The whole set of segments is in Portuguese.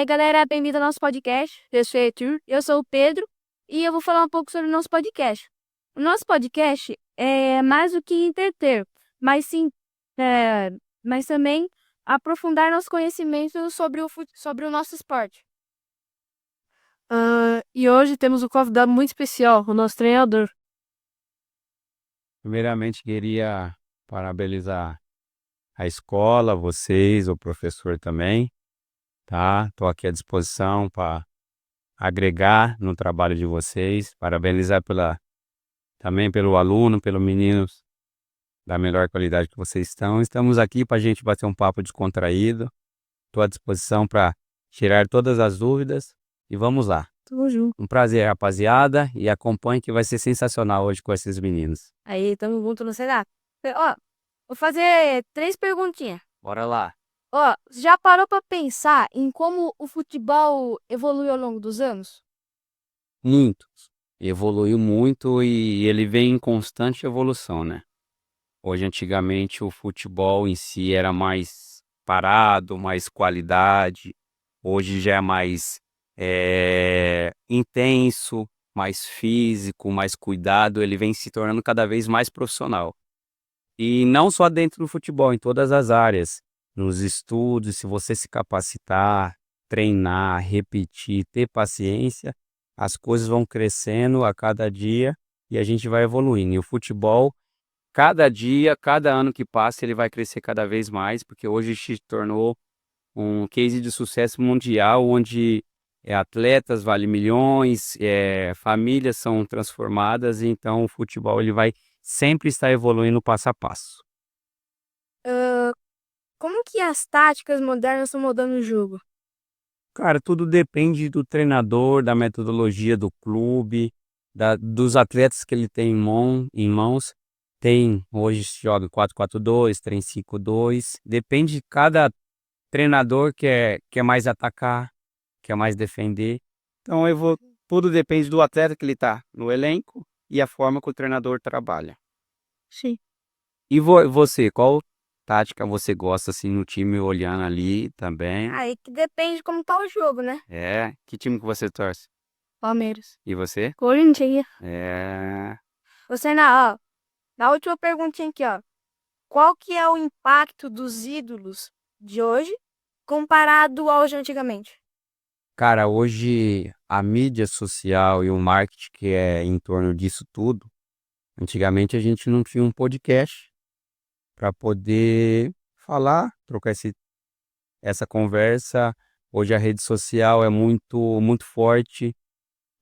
aí, galera, bem-vindo ao nosso podcast. Eu sou o Etur, eu sou o Pedro e eu vou falar um pouco sobre o nosso podcast. O nosso podcast é mais do que entreter, mas sim, é, mas também aprofundar nosso conhecimento sobre o nosso esporte. E hoje temos um convidado muito especial, o nosso treinador. Primeiramente, queria parabenizar a escola, vocês, o professor também, tá? Estou aqui à disposição para agregar no trabalho de vocês, parabenizar também pelo aluno, pelos meninos da melhor qualidade que vocês estão. Estamos aqui para a gente bater um papo descontraído. Estou à disposição para tirar todas as dúvidas e vamos lá. Tamo junto. Um prazer, rapaziada, e acompanhe que vai ser sensacional hoje com esses meninos. Aí, tamo junto no Senado. Ó, vou fazer 3 perguntinhas. Bora lá. Ó, já parou pra pensar em como o futebol evoluiu ao longo dos anos? Muito. Evoluiu muito e ele vem em constante evolução, né? Hoje, antigamente, o futebol em si era mais parado, mais qualidade. Hoje já é mais intenso, mais físico, mais cuidado. Ele vem se tornando cada vez mais profissional. E não só dentro do futebol, em todas as áreas. Nos estudos, se você se capacitar, treinar, repetir, ter paciência, as coisas vão crescendo a cada dia e a gente vai evoluindo. E o futebol, cada dia, cada ano que passa, ele vai crescer cada vez mais, porque hoje se tornou um case de sucesso mundial, onde atletas valem milhões, famílias são transformadas, então o futebol ele vai sempre estar evoluindo passo a passo. Como que as táticas modernas estão mudando o jogo? Cara, tudo depende do treinador, da metodologia do clube, dos atletas que ele tem em mãos. Tem, hoje se joga 4-4-2, 3-5-2. Depende de cada treinador quer mais atacar, quer mais defender. Então tudo depende do atleta que ele tá no elenco e a forma que o treinador trabalha. Sim. E você, qual tática você gosta assim no time olhando ali também? Aí que depende de como tá o jogo, né? Que time que você torce? Palmeiras. E você? Corinthians. É, Você, na última perguntinha aqui, ó. Qual que é o impacto dos ídolos de hoje comparado aos de antigamente? cara, hoje a mídia social e o marketing que é em torno disso tudo, antigamente a gente não tinha um podcast para poder falar, trocar essa conversa. Hoje a rede social é muito forte,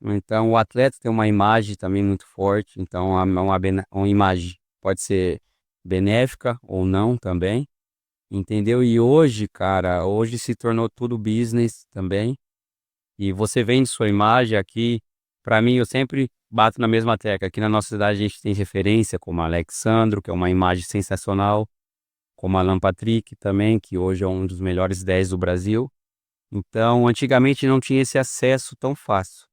então o atleta tem uma imagem também muito forte, então uma imagem pode ser benéfica ou não também, entendeu? E hoje, cara, hoje se tornou tudo business também. E você vende sua imagem aqui. Para mim, eu sempre bato na mesma tecla. Aqui na nossa cidade a gente tem referência como Alexandro, que é uma imagem sensacional, como Alan Patrick também, que hoje é um dos melhores 10 do Brasil. Então, antigamente não tinha esse acesso tão fácil.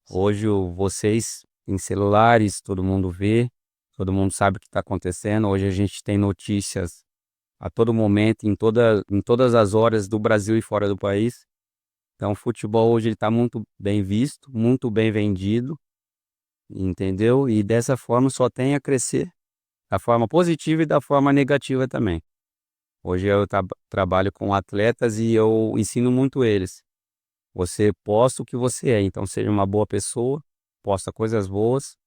Hoje vocês em celulares, todo mundo vê, todo mundo sabe o que está acontecendo. Hoje a gente tem notícias a todo momento, em todas as horas do Brasil e fora do país. Então, o futebol hoje está muito bem visto, muito bem vendido, entendeu? E dessa forma só tem a crescer, da forma positiva e da forma negativa também. Hoje eu trabalho com atletas e eu ensino muito eles. Você posta o que você é, então seja uma boa pessoa, posta coisas boas,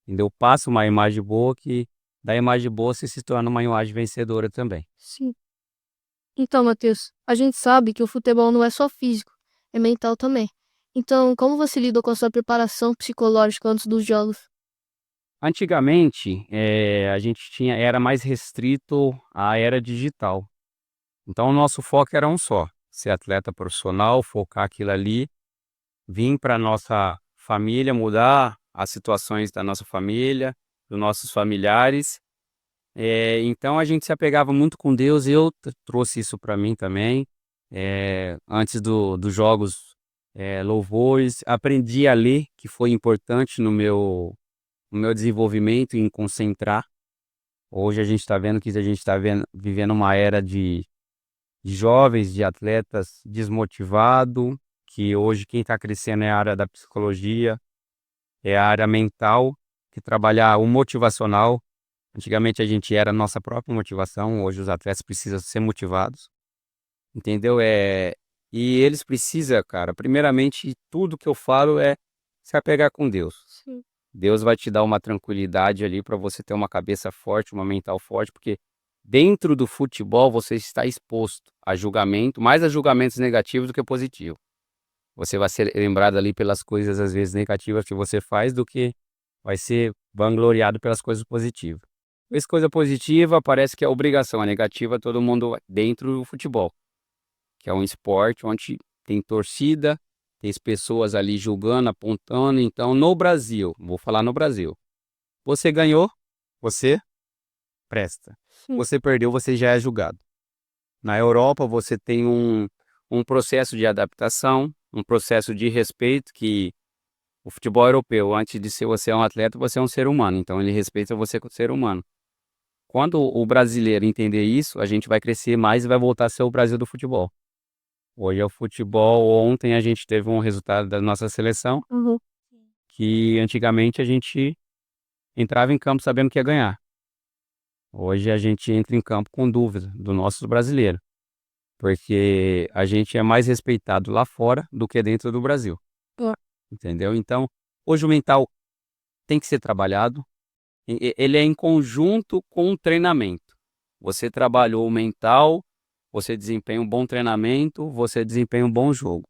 entendeu? Passa uma imagem boa que da imagem boa você se torna uma imagem vencedora também. Sim. Então, Matheus, a gente sabe que o futebol não é só físico, é mental também. Então, como você lidou com a sua preparação psicológica antes dos jogos? Antigamente, a gente era mais restrito à era digital. Então, o nosso foco era um só: ser atleta profissional, focar aquilo ali, vir para nossa família, mudar as situações da nossa família, dos nossos familiares. Então, a gente se apegava muito com Deus. Eu trouxe isso para mim também. Antes dos jogos, louvores, aprendi a ler, que foi importante no meu desenvolvimento em concentrar. Hoje a gente está vendo que a gente está vivendo uma era de jovens, de atletas desmotivados, que hoje quem está crescendo é a área da psicologia, é a área mental, que trabalhar o motivacional. Antigamente a gente era a nossa própria motivação, hoje os atletas precisam ser motivados, entendeu? E eles precisam, cara, primeiramente, tudo que eu falo é se apegar com Deus. Sim. Deus vai te dar uma tranquilidade ali para você ter uma cabeça forte, uma mental forte, porque dentro do futebol você está exposto a julgamento, mais a julgamentos negativos do que positivos. Você vai ser lembrado ali pelas coisas às vezes negativas que você faz do que vai ser vangloriado pelas coisas positivas. Essa coisa positiva parece que é obrigação, a negativa todo mundo dentro do futebol, que é um esporte onde tem torcida, tem as pessoas ali julgando, apontando. Então, no Brasil, vou falar no Brasil, você ganhou, você presta. Sim. Você perdeu, você já é julgado. Na Europa, você tem um processo de adaptação, um processo de respeito que o futebol europeu, antes de ser você um atleta, você é um ser humano. Então, ele respeita você como ser humano. Quando o brasileiro entender isso, a gente vai crescer mais e vai voltar a ser o Brasil do futebol. Hoje é o futebol. Ontem a gente teve um resultado da nossa seleção, Uhum. que antigamente a gente entrava em campo sabendo que ia ganhar. Hoje a gente entra em campo com dúvida do nosso brasileiro, porque a gente é mais respeitado lá fora do que dentro do Brasil, É. entendeu? Então, hoje o mental tem que ser trabalhado, ele é em conjunto com o treinamento. Você trabalhou o mental, você desempenha um bom treinamento, você desempenha um bom jogo,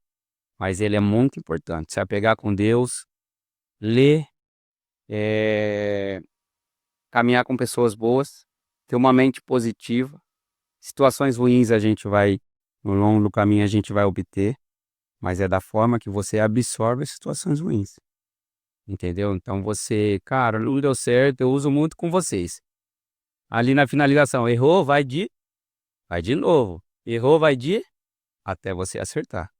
mas ele é muito importante. Se apegar com Deus, ler, caminhar com pessoas boas, ter uma mente positiva. Situações ruins a gente vai, no longo do caminho a gente vai obter, mas é da forma que você absorve as situações ruins, entendeu? Então você, cara, não deu certo, eu uso muito com vocês. Ali na finalização, errou, vai de novo. Errou, até você acertar.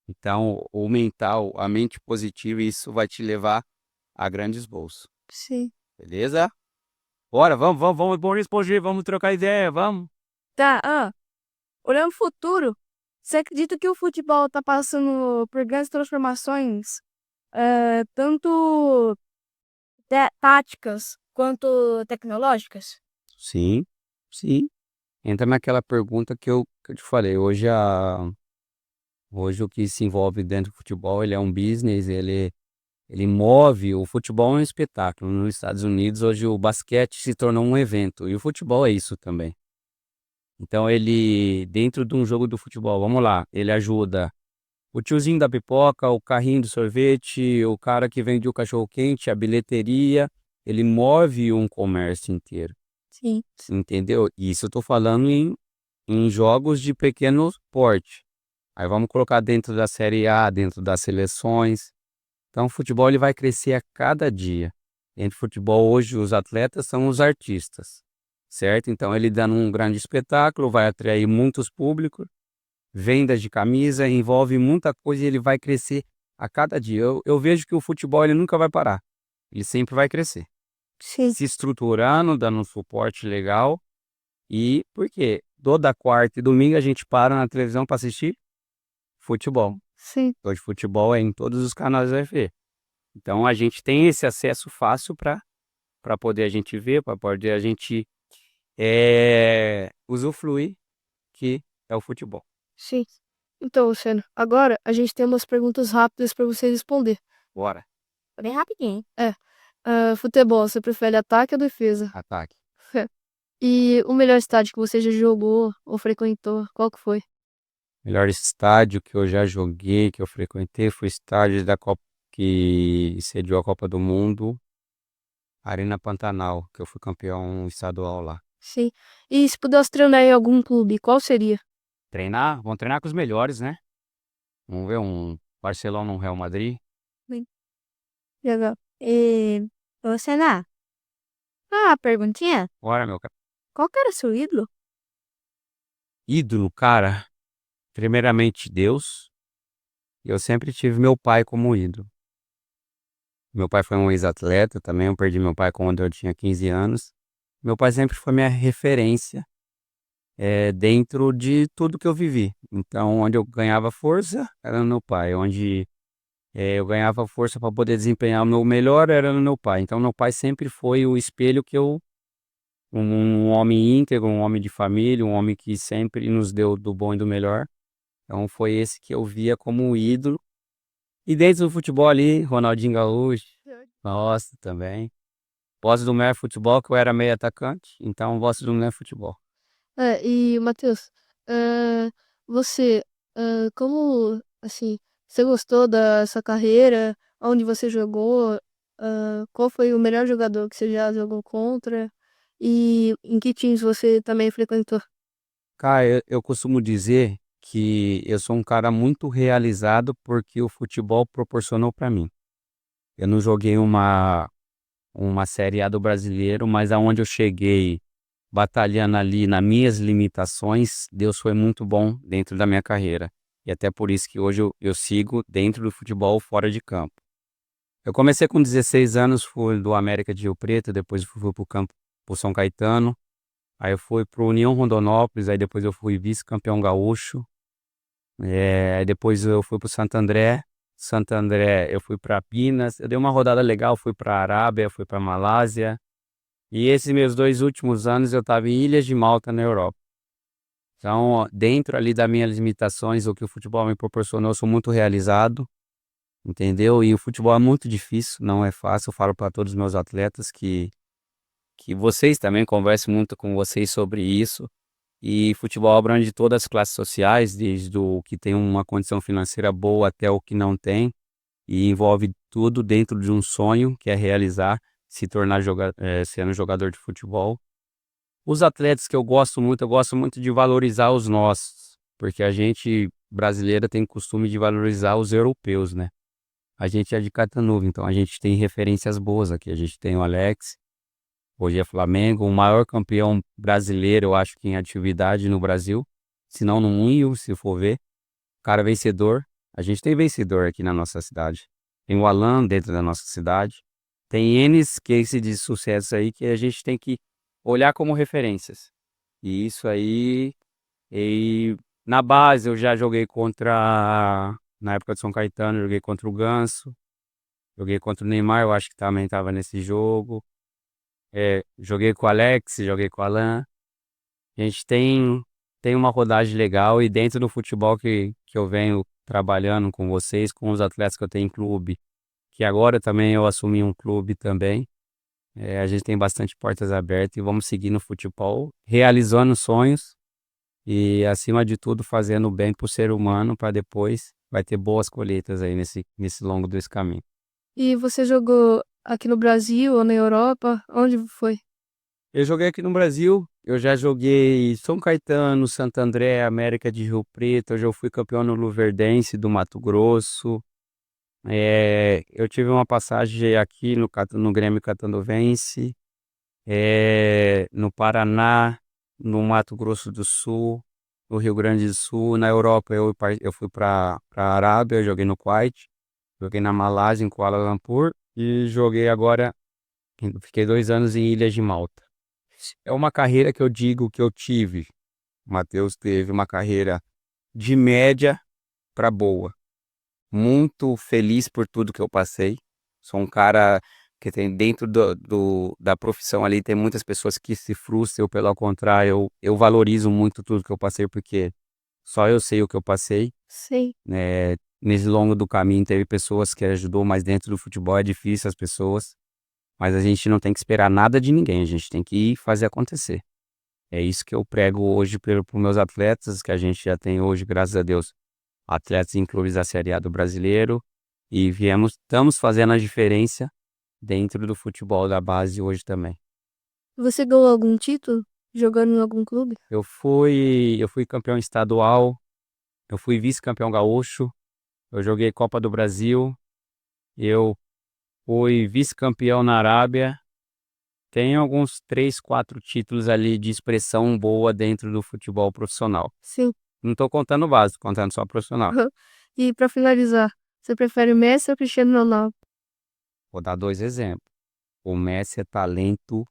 Então, o mental, a mente positiva, isso vai te levar a grandes voos, Sim. beleza? Bora, vamos, bom explodir, vamos trocar ideia, vamos. Tá, olhando o futuro, você acredita que o futebol tá passando por grandes transformações, tanto táticas quanto tecnológicas? Sim, sim. Entra naquela pergunta que eu te falei. Hoje o que se envolve dentro do futebol, ele é um business, ele move. O futebol é um espetáculo. Nos Estados Unidos, hoje o basquete se tornou um evento. E o futebol é isso também. Então ele, dentro de um jogo do futebol, vamos lá, ele ajuda o tiozinho da pipoca, o carrinho do sorvete, o cara que vende o cachorro-quente, a bilheteria, ele move um comércio inteiro, Sim. entendeu? Isso eu tô falando em jogos de pequeno porte. Aí vamos colocar dentro da Série A, dentro das seleções. Então o futebol ele vai crescer a cada dia. Dentro do futebol hoje os atletas são os artistas, certo? Então ele dando um grande espetáculo, vai atrair muitos públicos, vendas de camisa, envolve muita coisa e ele vai crescer a cada dia. Eu vejo que o futebol ele nunca vai parar, ele sempre vai crescer, Sim. se estruturando, dando um suporte legal. E por quê? Toda quarta e domingo a gente para na televisão para assistir futebol. Sim. Hoje futebol é em todos os canais da UFE. Então a gente tem esse acesso fácil para poder a gente ver, para poder a gente usufruir que é o futebol. Sim. Então, Luciano, agora a gente tem umas perguntas rápidas para você responder. Bora, Bem rapidinho. Futebol, você prefere ataque ou defesa? ataque. E o melhor estádio que você já jogou ou frequentou, qual que foi? Melhor estádio que eu já joguei, que eu frequentei, foi o estádio da Copa que sediou a Copa do Mundo, Arena Pantanal, que eu fui campeão estadual lá. Sim. E se pudesse treinar em algum clube, qual seria? Treinar, vamos treinar com os melhores, né? Vamos ver um Barcelona, um Real Madrid. Bem, legal. Ô, Sená, perguntinha. Bora, meu cara. Qual que era seu ídolo? Ídolo, cara, primeiramente Deus. Eu sempre tive meu pai como ídolo. Meu pai foi um ex-atleta também, eu perdi meu pai quando eu tinha 15 anos. Meu pai sempre foi minha referência dentro de tudo que eu vivi. Então, onde eu ganhava força era no meu pai, onde eu ganhava força para poder desempenhar o meu melhor era no meu pai. Então, meu pai sempre foi o espelho que eu um homem íntegro, um homem de família, um homem que sempre nos deu do bom e do melhor. Então, foi esse que eu via como um ídolo. E dentro do futebol ali, Ronaldinho Gaúcho, gosto também. Gosto do meu futebol, que eu era meio atacante, então gosto do meu futebol. E Matheus, eh, você, como, assim, você gostou da sua carreira? Onde você jogou? Qual foi o melhor jogador que você já jogou contra? E em que times você também frequentou? Cara, eu costumo dizer que eu sou um cara muito realizado porque o futebol proporcionou para mim. Eu não joguei uma Série A do Brasileiro, mas aonde eu cheguei batalhando ali nas minhas limitações, Deus foi muito bom dentro da minha carreira. E até por isso que hoje eu sigo dentro do futebol fora de campo. Eu comecei com 16 anos, fui do América de Rio Preto, depois fui pro campo pro São Caetano, aí eu fui pro União Rondonópolis, aí depois eu fui vice-campeão gaúcho, aí depois eu fui pro Santo André eu fui para Pinas, eu dei uma rodada legal, fui para Arábia, fui para Malásia, e esses meus 2 últimos anos eu estava em Ilhas de Malta, na Europa. Então, ó, dentro ali das minhas limitações, o que o futebol me proporcionou, eu sou muito realizado, entendeu? E o futebol é muito difícil, não é fácil. Eu falo para todos os meus atletas que vocês também conversem muito com vocês sobre isso. E futebol abrange todas as classes sociais, desde o que tem uma condição financeira boa até o que não tem, e envolve tudo dentro de um sonho, que é realizar, se tornar sendo jogador de futebol. Os atletas que eu gosto muito de valorizar os nossos, porque a gente brasileira tem costume de valorizar os europeus, né? A gente é de Catanduva, então a gente tem referências boas aqui. A gente tem o Alex, hoje é Flamengo, o maior campeão brasileiro, eu acho que em atividade no Brasil, se não no mundo, se for ver. Cara vencedor, a gente tem vencedor aqui na nossa cidade. Tem o Alan dentro da nossa cidade. Tem N cases de sucesso aí que a gente tem que olhar como referências. E isso aí, e na base eu já joguei na época de São Caetano, eu joguei contra o Ganso, joguei contra o Neymar, eu acho que também estava nesse jogo. Joguei com o Alex, joguei com o Alan. A gente tem uma rodagem legal e dentro do futebol que eu venho trabalhando com vocês, com os atletas que eu tenho em clube, que agora também eu assumi um clube também. A gente tem bastante portas abertas e vamos seguir no futebol, realizando sonhos e, acima de tudo, fazendo bem para o ser humano para depois vai ter boas colheitas aí nesse longo desse caminho. E você jogou aqui no Brasil ou na Europa? Onde foi? Eu joguei aqui no Brasil, eu já joguei São Caetano, Santo André, América de Rio Preto, eu já fui campeão no Luverdense do Mato Grosso. Eu tive uma passagem aqui no Grêmio Catanduvense, no Paraná, no Mato Grosso do Sul, no Rio Grande do Sul. Na Europa eu fui para a Arábia, eu joguei no Kuwait, joguei na Malásia, em Kuala Lumpur, e joguei agora, fiquei 2 anos em Ilhas de Malta. É uma carreira que eu digo que eu tive. O Matheus teve uma carreira de média para boa. Muito feliz por tudo que eu passei. Sou um cara que tem dentro da profissão ali, tem muitas pessoas que se frustram, eu, pelo contrário, eu valorizo muito tudo que eu passei, porque só eu sei o que eu passei, Sei. né? Nesse longo do caminho teve pessoas que ajudou, mas dentro do futebol é difícil as pessoas, mas a gente não tem que esperar nada de ninguém, a gente tem que ir fazer acontecer. É isso que eu prego hoje para os meus atletas, que a gente já tem hoje, graças a Deus, atletas em clubes da Série A do Brasileiro, e estamos fazendo a diferença dentro do futebol da base hoje também. Você ganhou algum título jogando em algum clube? Eu fui campeão estadual, eu fui vice-campeão gaúcho, eu joguei Copa do Brasil, eu fui vice-campeão na Arábia. Tem alguns 3, 4 títulos ali de expressão boa dentro do futebol profissional. Sim. Não estou contando o básico, contando só profissional. E pra finalizar, você prefere o Messi ou Cristiano Ronaldo? Vou dar 2 exemplos. O Messi é talento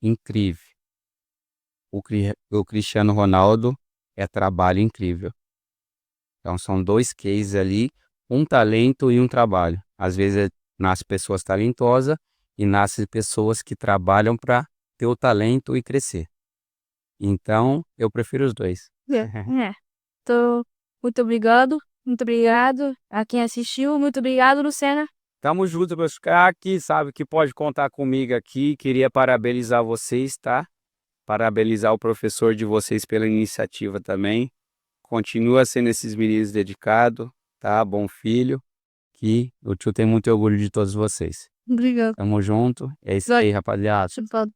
incrível. o Cristiano Ronaldo é trabalho incrível. Então são 2 cases ali, um talento e um trabalho. Às vezes nasce pessoas talentosas e nasce pessoas que trabalham para ter o talento e crescer. Então eu prefiro os 2. É. Muito obrigado a quem assistiu. Muito obrigado, Lucena. Tamo junto, meus craques, sabe que pode contar comigo aqui. Queria parabenizar vocês, tá? Parabenizar o professor de vocês pela iniciativa também. Continua sendo esses meninos dedicados, tá? Bom filho, que o tio tem muito orgulho de todos vocês. Obrigado. Tamo junto. É isso aí, rapaziada. Chupado.